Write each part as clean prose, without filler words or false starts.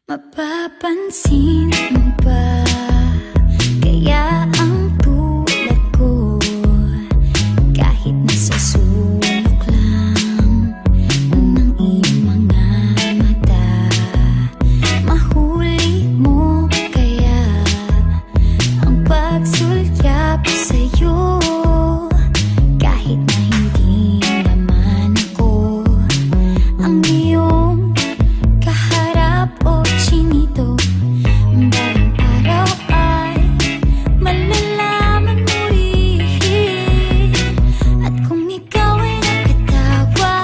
Mapapansin mo ba kaya ang tulad ko, kahit nasa sulok lang ng iyong mga mata, mahuli mo kaya ang pagsulyap sa'yo, kahit na hindi naman ako ang iyong kaharap o chinito. Bawat araw ay malalaman mo rin, at kung ikaw ay nakatawa,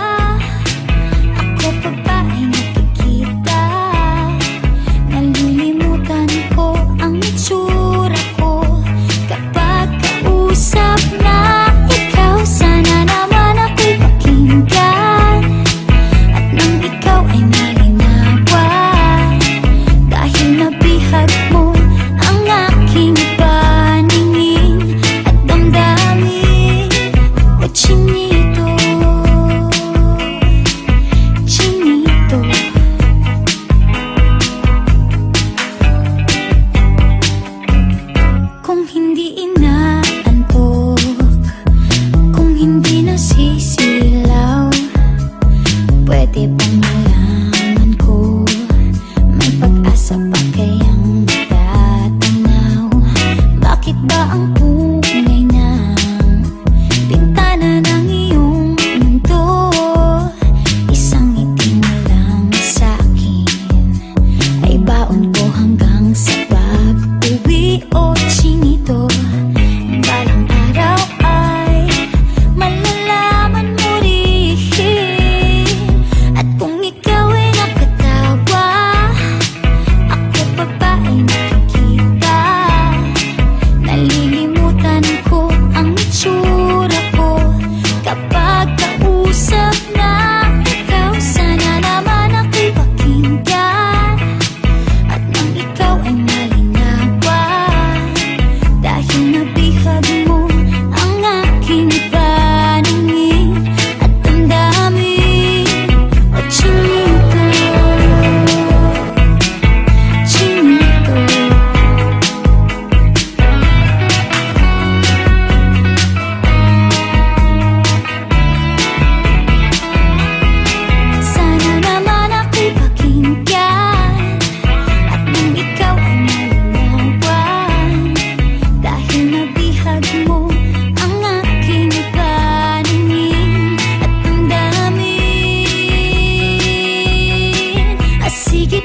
ako pa ba ay nakikita? Nalilimutan ko ang itsura ko kapag kausap na ikaw. Sana naman ako'y pakinggan, at nang ikaw ay malinawan, dahil nabihag mo ang aking paningin at damdamin. O chinito, chinito, kung hindi inaantok, kung hindi nasisilaw, pwede bang malaman ko may pag-asa pa kayang tatanaw? Bakit ba ang pungay ng bintana ng iyong mundo isang ngiti mo lang sa'kin ay baon ko hanggang sa pag-uwi? O chinito, balang araw ay malalaman mo rin, at kung ikaw ay nakatawa, ako pa ba ay nakikita? Nalilimutan ko ang itsura ko kapag kausap na ikaw. Sana naman ako'y pakinggan, at nang ikaw ay malinawan, dahil nabihag mo ang aking paningin at damdamin. O chinito, chinito, sana naman ako'y pakinggan, at nang ikaw ay malinawan, dahil nabihag mo ang aking paningin at damdamin. Sige